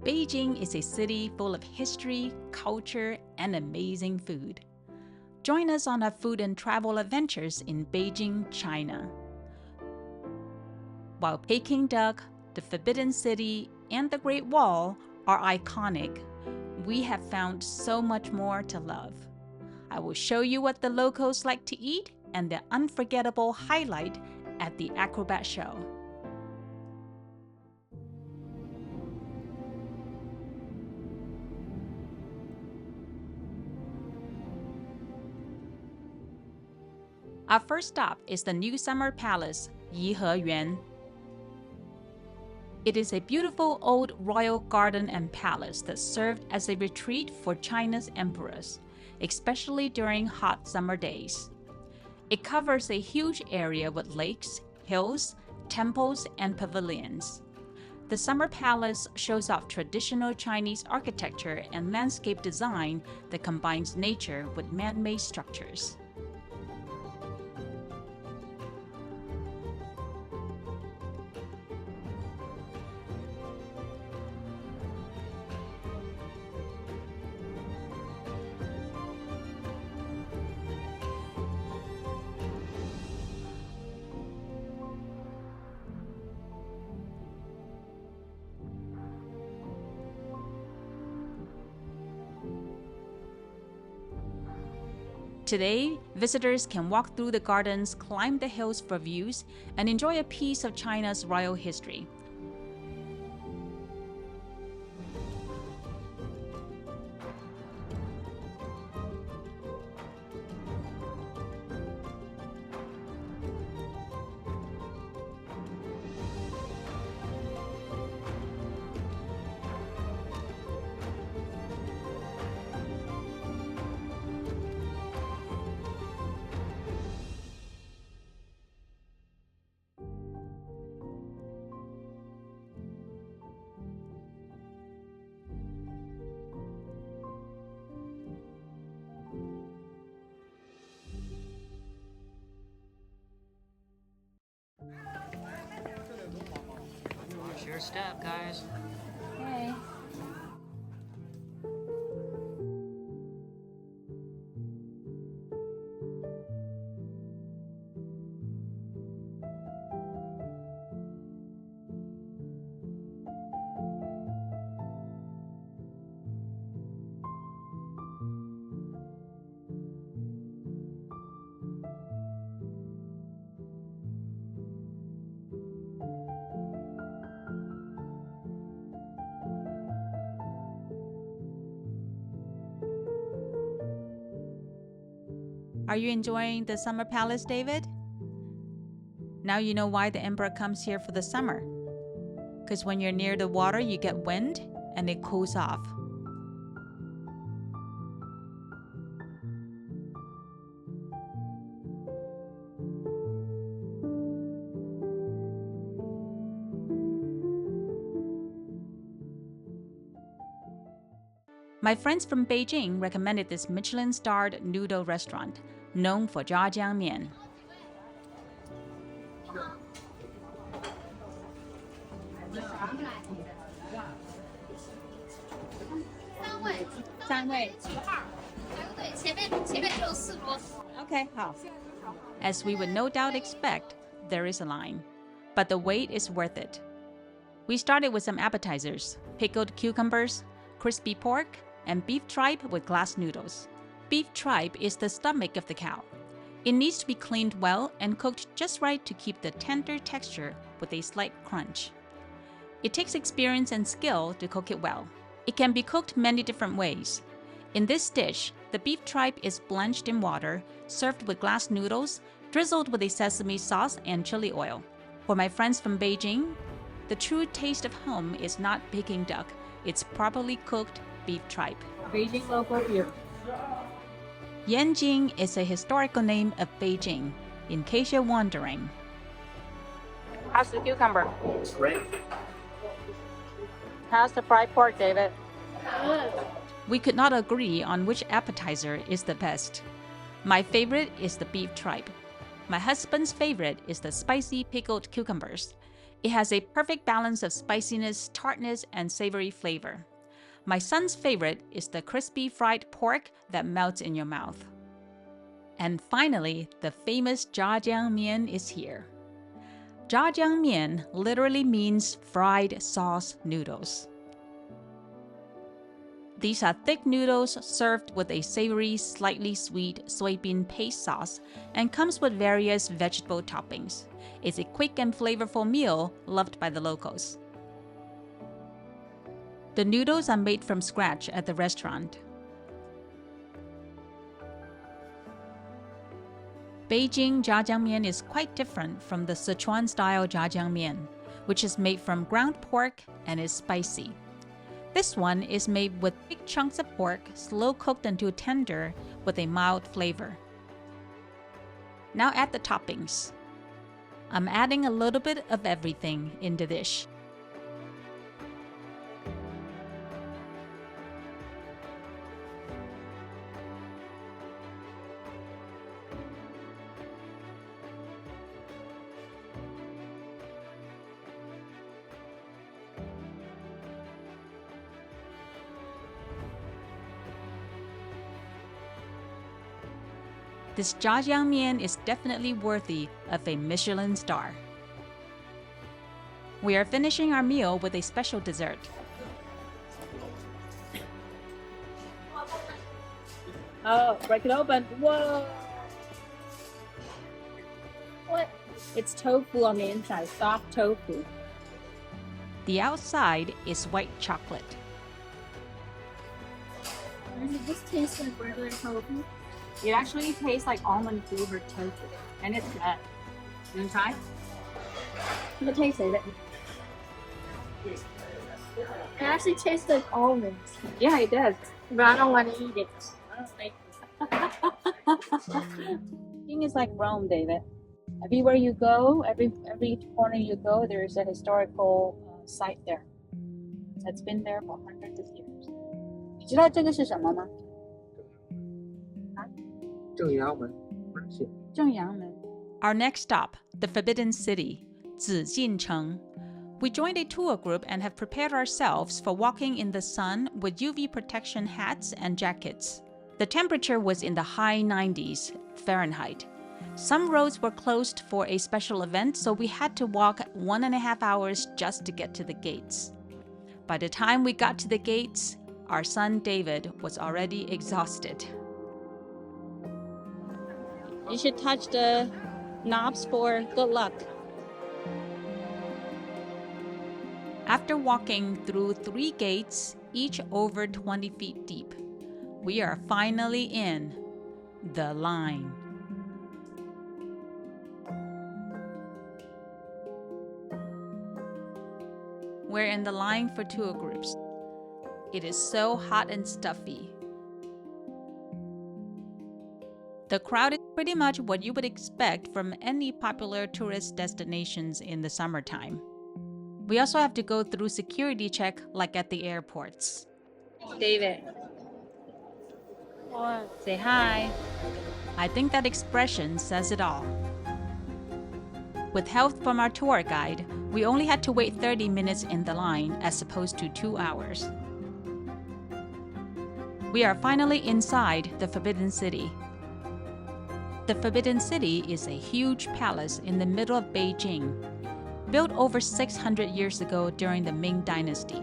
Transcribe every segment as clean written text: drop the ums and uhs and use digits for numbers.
Beijing is a city full of history, culture, and amazing food. Join us on our food and travel adventures in Beijing, China. While Peking Duck, the Forbidden City, and the Great Wall are iconic, we have found so much more to love. I will show you what the locals like to eat and the unforgettable highlight at the Acrobat show. Our first stop is the new summer palace, Yiheyuan. It is a beautiful old royal garden and palace that served as a retreat for China's emperors, especially during hot summer days. It covers a huge area with lakes, hills, temples, and pavilions. The summer palace shows off traditional Chinese architecture and landscape design that combines nature with man-made structures. Today, visitors can walk through the gardens, climb the hills for views, and enjoy a piece of China's royal history. Watch your step, guys. Okay. Are you enjoying the summer palace, David? Now you know why the emperor comes here for the summer. Because when you're near the water, you get wind and it cools off. My friends from Beijing recommended this Michelin-starred noodle restaurant, known for Zhajiangmian. Okay, as we would no doubt expect, there is a line, but the wait is worth it. We started with some appetizers, pickled cucumbers, crispy pork, and beef tripe with glass noodles. Beef tripe is the stomach of the cow. It needs to be cleaned well and cooked just right to keep the tender texture with a slight crunch. It takes experience and skill to cook it well. It can be cooked many different ways. In this dish, the beef tripe is blanched in water, served with glass noodles, drizzled with a sesame sauce and chili oil. For my friends from Beijing, the true taste of home is not Peking duck, it's properly cooked beef tripe. Beijing local beer. Yanjing is a historical name of Beijing, in case you're wondering. How's the cucumber? Great. How's the fried pork, David? We could not agree on which appetizer is the best. My favorite is the beef tripe. My husband's favorite is the spicy pickled cucumbers. It has a perfect balance of spiciness, tartness, and savory flavor. My son's favorite is the crispy fried pork that melts in your mouth. And finally, the famous Zhajiangmian is here. Zhajiangmian literally means fried sauce noodles. These are thick noodles served with a savory, slightly sweet soybean paste sauce and comes with various vegetable toppings. It's a quick and flavorful meal loved by the locals. The noodles are made from scratch at the restaurant. Beijing Zhajiangmian is quite different from the Sichuan-style Zhajiangmian, which is made from ground pork and is spicy. This one is made with big chunks of pork, slow cooked until tender, with a mild flavor. Now add the toppings. I'm adding a little bit of everything in the dish. This Zhajiangmian is definitely worthy of a Michelin star. We are finishing our meal with a special dessert. Oh, break it open. Whoa. What? It's tofu on the inside, soft tofu. The outside is white chocolate. Does it just taste like regular tofu? It actually tastes like almond flavored tofu, and it's good. You want to try? Let me taste it. It actually tastes like almonds, Yeah, it does. but I don't want to eat it. I don't like it. Beijing is like Rome, David. Everywhere you go, every corner you go, there is a historical site there that's been there for hundreds of years. 你知道这个是什么吗？正阳门门线。正阳门。 Our next stop, the Forbidden City, Zijincheng. We joined a tour group and have prepared ourselves for walking in the sun with UV protection hats and jackets. The temperature was in the high 90s Fahrenheit. Some roads were closed for a special event, so we had to walk 1.5 hours just to get to the gates. By the time we got to the gates, our son David was already exhausted. You should touch the knobs for good luck. After walking through 3 gates, each over 20 feet deep, we are finally in the line. We're in the line for tour groups. It is so hot and stuffy. The crowd is pretty much what you would expect from any popular tourist destinations in the summertime. We also have to go through security check like at the airports. David. Say hi. I think that expression says it all. With help from our tour guide, we only had to wait 30 minutes in the line as opposed to 2 hours. We are finally inside the Forbidden City. The Forbidden City is a huge palace in the middle of Beijing, built over 600 years ago during the Ming Dynasty.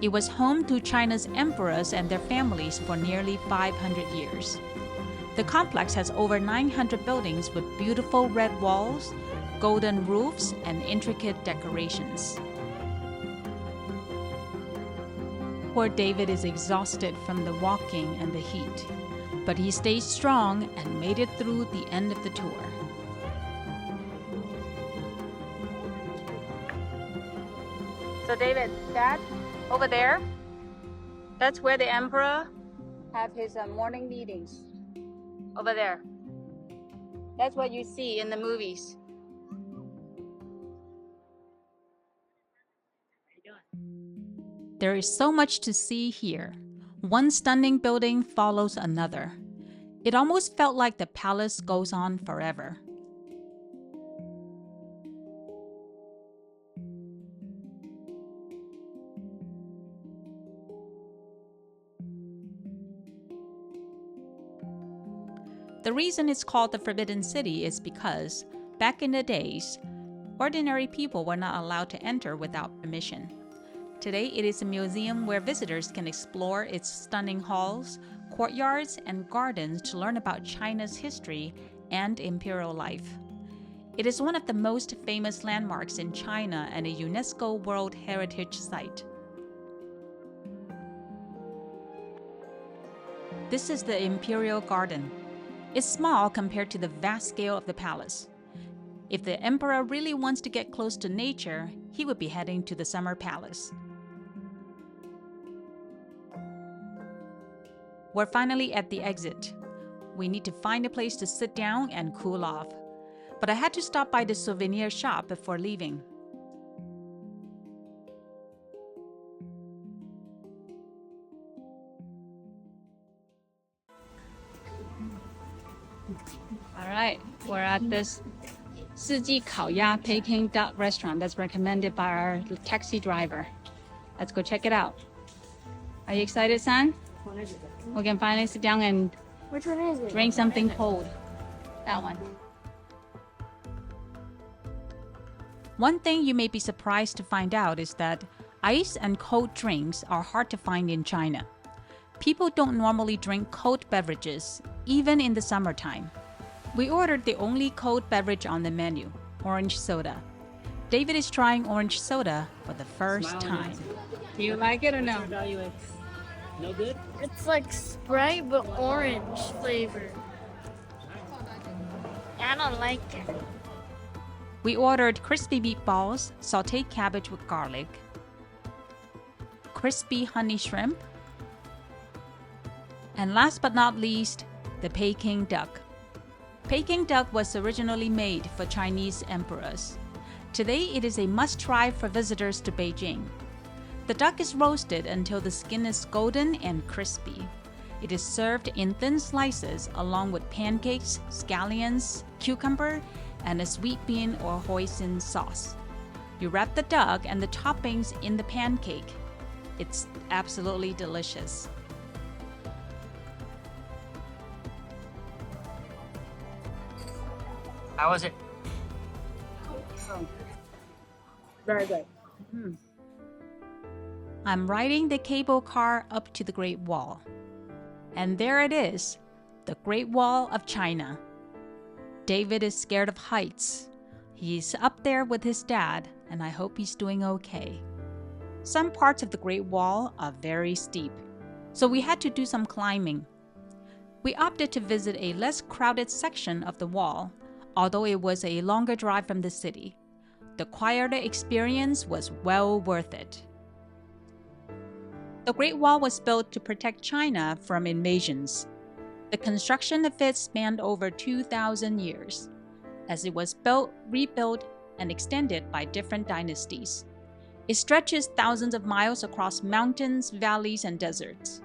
It was home to China's emperors and their families for nearly 500 years. The complex has over 900 buildings with beautiful red walls, golden roofs, and intricate decorations. Poor David is exhausted from the walking and the heat, but he stayed strong and made it through the end of the tour. So David, that over there, that's where the emperor have his morning meetings. Over there. That's what you see in the movies. There is so much to see here. One stunning building follows another. It almost felt like the palace goes on forever. The reason it's called the Forbidden City is because, back in the days, ordinary people were not allowed to enter without permission. Today, it is a museum where visitors can explore its stunning halls, courtyards, and gardens to learn about China's history and imperial life. It is one of the most famous landmarks in China and a UNESCO World Heritage Site. This is the Imperial Garden. It's small compared to the vast scale of the palace. If the emperor really wants to get close to nature, he would be heading to the Summer Palace. We're finally at the exit. We need to find a place to sit down and cool off. But I had to stop by the souvenir shop before leaving. All right, we're at this 四季烤鸭 Peking Duck restaurant that's recommended by our taxi driver. Let's go check it out. Are you excited, son? We can finally sit down and Which one is it? drink something cold. That one. One thing you may be surprised to find out is that ice and cold drinks are hard to find in China. People don't normally drink cold beverages, even in the summertime. We ordered the only cold beverage on the menu, orange soda. David is trying orange soda for the first time. Do you like it or no? No good? It's like Sprite but orange flavor. I don't like it. We ordered crispy meatballs, sauteed cabbage with garlic, crispy honey shrimp, and last but not least, the Peking duck. Peking duck was originally made for Chinese emperors. Today, it is a must-try for visitors to Beijing. The duck is roasted until the skin is golden and crispy. It is served in thin slices along with pancakes, scallions, cucumber, and a sweet bean or hoisin sauce. You wrap the duck and the toppings in the pancake. It's absolutely delicious. How was it? Very good. I'm riding the cable car up to the Great Wall. And there it is, the Great Wall of China. David is scared of heights. He's up there with his dad, and I hope he's doing okay. Some parts of the Great Wall are very steep, so we had to do some climbing. We opted to visit a less crowded section of the wall, although it was a longer drive from the city. The quieter experience was well worth it. The Great Wall was built to protect China from invasions. The construction of it spanned over 2,000 years, as it was built, rebuilt, and extended by different dynasties. It stretches thousands of miles across mountains, valleys, and deserts.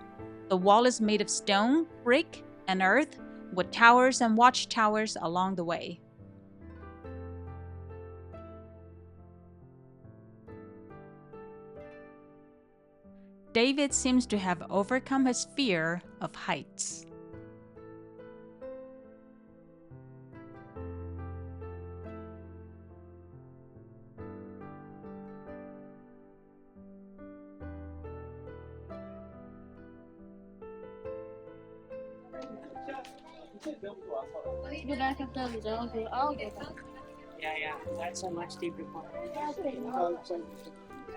The wall is made of stone, brick, and earth, with towers and watchtowers along the way. David seems to have overcome his fear of heights. Yeah. That's a much deeper part.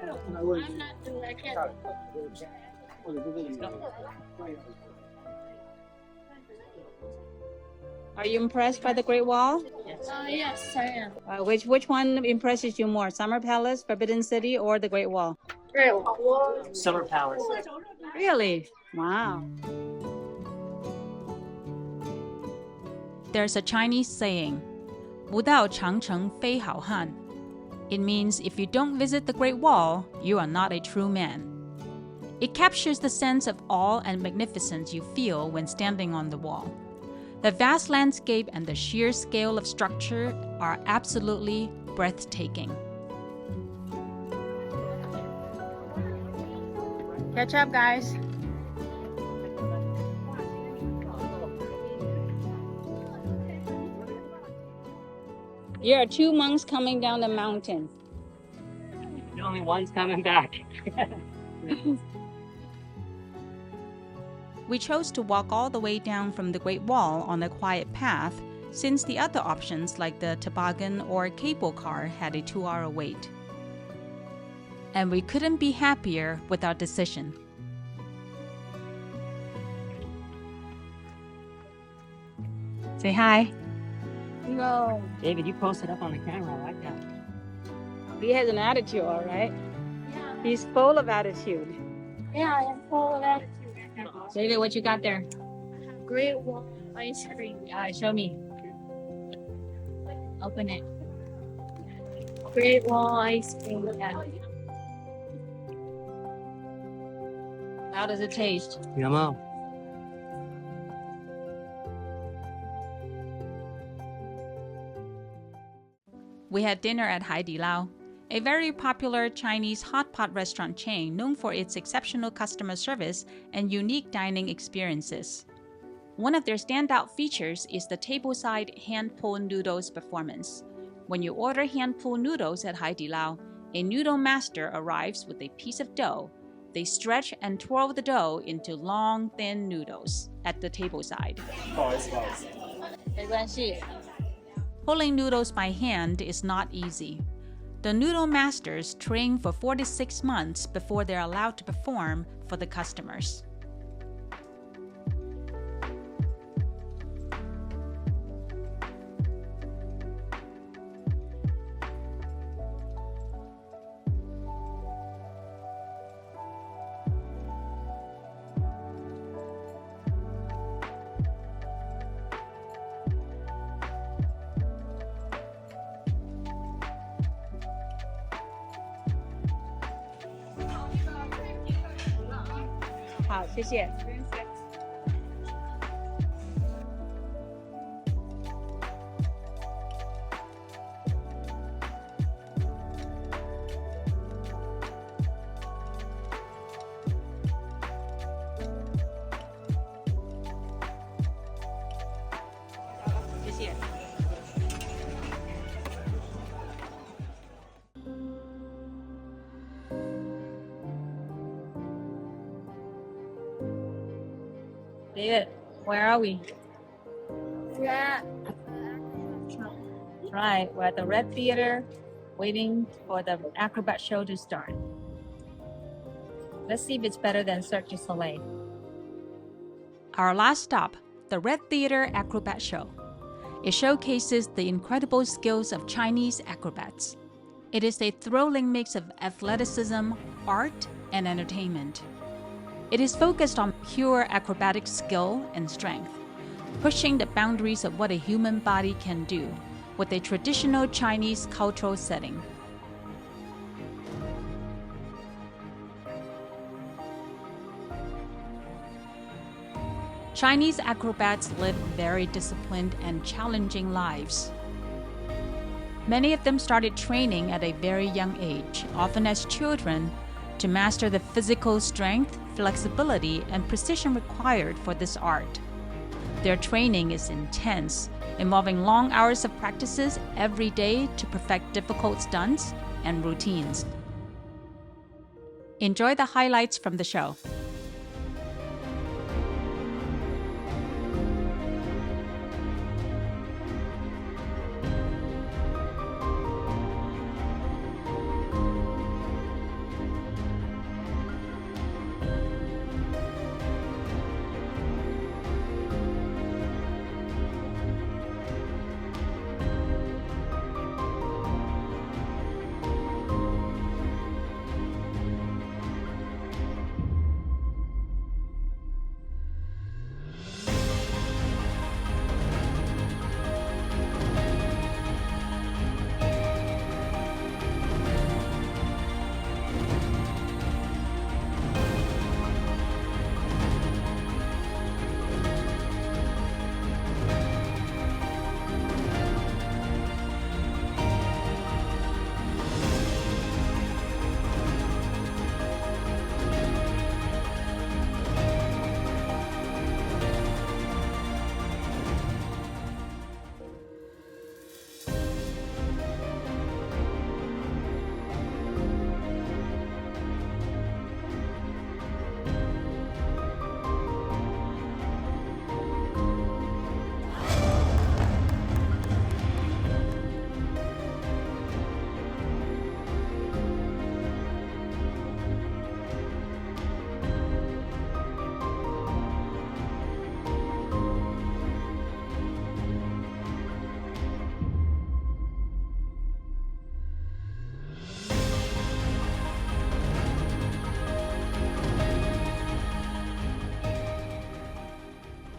I'm not doing I can't. Are you impressed by the Great Wall? Yes, I am. Which one impresses you more, Summer Palace, Forbidden City, or the Great Wall? Summer Palace. Really? Wow. There's a Chinese saying, 不到长城非好汉. It means if you don't visit the Great Wall, you are not a true man. It captures the sense of awe and magnificence you feel when standing on the wall. The vast landscape and the sheer scale of structure are absolutely breathtaking. Catch up, guys. There are two monks coming down the mountain. The only one's coming back. We chose to walk all the way down from the Great Wall on a quiet path, since the other options like the toboggan or cable car had a 2-hour wait. And we couldn't be happier with our decision. Say hi. No. David, you posted up on the camera. I like that. He has an attitude, all right? Yeah. He's full of attitude. Yeah, I am full of attitude. David, what you got there? Great Wall ice cream. Show me. Open it. Great Wall ice cream. Yeah. How does it taste? Yummo. We had dinner at Haidilao, a very popular Chinese hot pot restaurant chain known for its exceptional customer service and unique dining experiences. One of their standout features is the tableside hand-pulled noodles performance. When you order hand-pulled noodles at Haidilao, a noodle master arrives with a piece of dough. They stretch and twirl the dough into long, thin noodles at the tableside. 不好意思，不好意思。没关系。 Pulling noodles by hand is not easy. The noodle masters train for 4 to 6 months before they're allowed to perform for the customers. "好，谢谢。谢谢。David, where are we? Yeah. Right, we're at the Red Theater, waiting for the Acrobat show to start. Let's see if it's better than Cirque du Soleil. Our last stop, the Red Theater Acrobat Show. It showcases the incredible skills of Chinese acrobats. It is a thrilling mix of athleticism, art, and entertainment. It is focused on pure acrobatic skill and strength, pushing the boundaries of what a human body can do with a traditional Chinese cultural setting. Chinese acrobats live very disciplined and challenging lives. Many of them started training at a very young age, often as children, to master the physical strength, flexibility, and precision required for this art. Their training is intense, involving long hours of practices every day to perfect difficult stunts and routines. Enjoy the highlights from the show.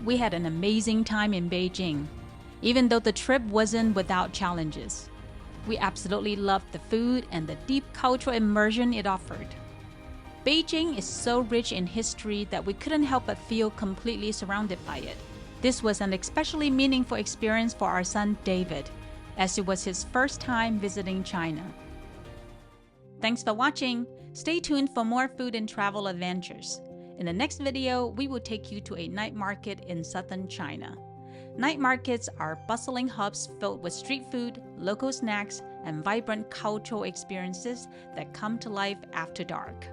we had an amazing time in Beijing, even though the trip wasn't without challenges. We absolutely loved the food and the deep cultural immersion it offered. Beijing is so rich in history that we couldn't help but feel completely surrounded by it. This was an especially meaningful experience for our son David, as it was his first time visiting China. Thanks for watching. Stay tuned for more food and travel adventures. In the next video, we will take you to a night market in southern China. Night markets are bustling hubs filled with street food, local snacks, and vibrant cultural experiences that come to life after dark.